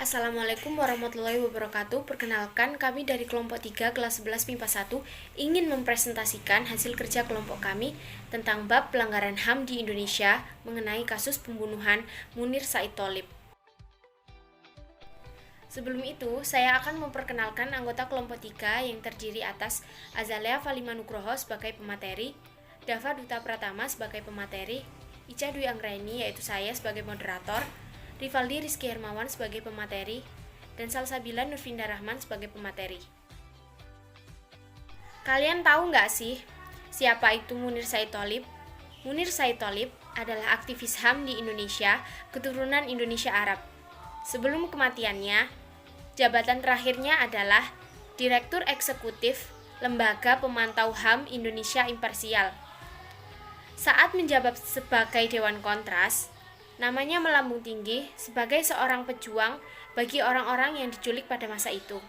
Assalamualaikum warahmatullahi wabarakatuh. Perkenalkan, kami dari kelompok 3 kelas 11 MIPA 1 ingin mempresentasikan hasil kerja kelompok kami tentang bab pelanggaran HAM di Indonesia mengenai kasus pembunuhan Munir Said Tholib. Sebelum itu, saya akan memperkenalkan anggota kelompok 3 yang terdiri atas Azalea Falima Nugroho sebagai pemateri, Dava Duta Pratama sebagai pemateri, Ica Dwi Anggraini yaitu saya sebagai moderator, Rivaldi Rizky Hermawan sebagai pemateri, dan Salsabila Nurvinda Rahman sebagai pemateri. Kalian tahu nggak sih siapa itu Munir Said Tholib? Munir Said Tholib adalah aktivis HAM di Indonesia, keturunan Indonesia Arab. Sebelum kematiannya, jabatan terakhirnya adalah Direktur Eksekutif Lembaga Pemantau HAM Indonesia Imparsial. Saat menjabat sebagai Dewan Kontras, namanya melambung tinggi sebagai seorang pejuang bagi orang-orang yang diculik pada masa itu.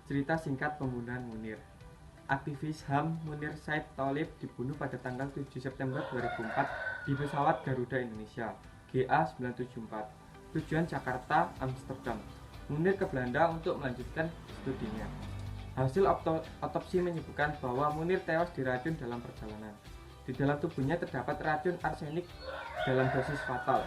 Cerita singkat pembunuhan Munir. Aktivis HAM Munir Said Tholib dibunuh pada tanggal 7 September 2004 di pesawat Garuda Indonesia GA974. Tujuan Jakarta, Amsterdam. Munir ke Belanda untuk melanjutkan studinya. Hasil otopsi menyebutkan bahwa Munir tewas diracun dalam perjalanan. Di dalam tubuhnya terdapat racun arsenik dalam dosis fatal.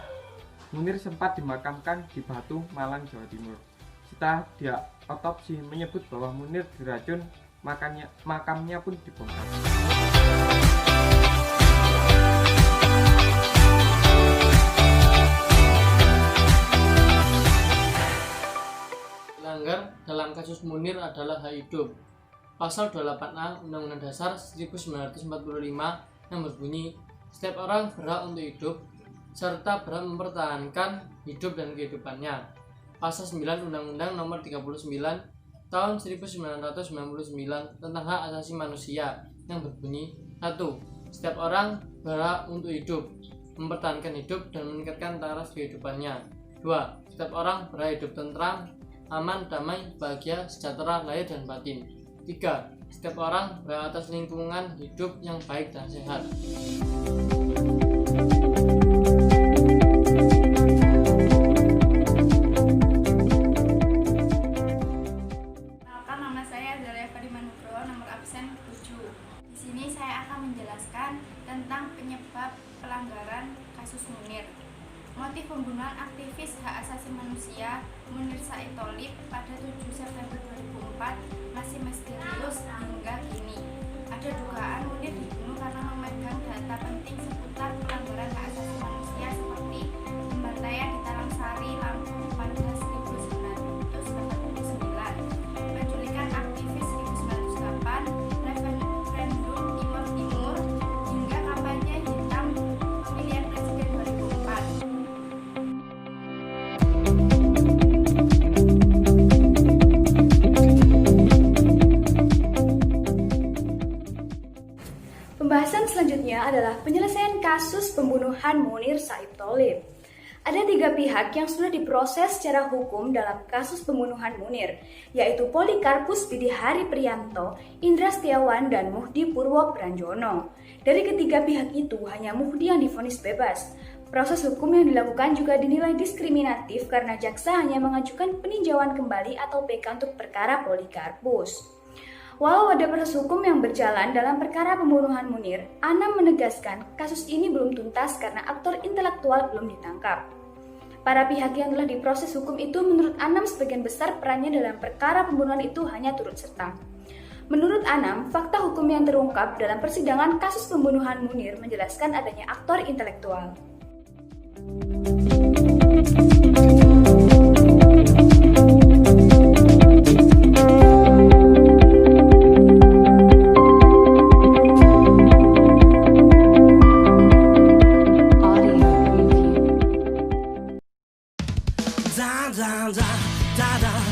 Munir sempat dimakamkan di Batu, Malang, Jawa Timur. Setelah dia otopsi menyebut bahwa Munir diracun, makamnya pun dibongkar. Pelanggar dalam kasus Munir adalah hak hidup. Pasal 286 Undang-Undang Dasar 1945 yang berbunyi, setiap orang berhak untuk hidup serta berhak mempertahankan hidup dan kehidupannya. Pasal 9 Undang-Undang Nomor 39 Tahun 1999 tentang hak asasi manusia yang berbunyi, 1. Setiap orang berhak untuk hidup, mempertahankan hidup dan meningkatkan taraf kehidupannya. 2. Setiap orang berhak hidup tentram, aman, damai, bahagia, sejahtera, lahir dan batin. 3. Setiap orang berhak atas lingkungan hidup yang baik dan sehat. Nama saya Azalea Falima Nugroho, nomor absen 7. Di sini saya akan menjelaskan tentang penyebab pelanggaran kasus Munir. Motif pembunuhan aktivis hak asasi manusia Munir Said Tholib pada 7 September 2004 masih misterius hingga kini. Ada dugaan Munir dibunuh karena memegang data penting seputar pelanggaran hak asasi manusia seperti pembantaian di Talang Sari, Lampung pada 1989, penculikan aktivis 1908, referendum Timur hingga kampanye hitam pemilihan presiden 2004. Pembahasan selanjutnya adalah penyelesaian kasus pembunuhan Munir Said Tholib. Ada 3 pihak yang sudah diproses secara hukum dalam kasus pembunuhan Munir, yaitu Polikarpus Bidihari Priyanto, Indra Setiawan, dan Muhdi Purwo Pranjono. Dari ketiga pihak itu, hanya Muhdi yang divonis bebas. Proses hukum yang dilakukan juga dinilai diskriminatif karena jaksa hanya mengajukan peninjauan kembali atau PK untuk perkara Polikarpus. Walau ada proses hukum yang berjalan dalam perkara pembunuhan Munir, Anam menegaskan kasus ini belum tuntas karena aktor intelektual belum ditangkap. Para pihak yang telah diproses hukum itu menurut Anam sebagian besar perannya dalam perkara pembunuhan itu hanya turut serta. Menurut Anam, fakta hukum yang terungkap dalam persidangan kasus pembunuhan Munir menjelaskan adanya aktor intelektual. da da da da da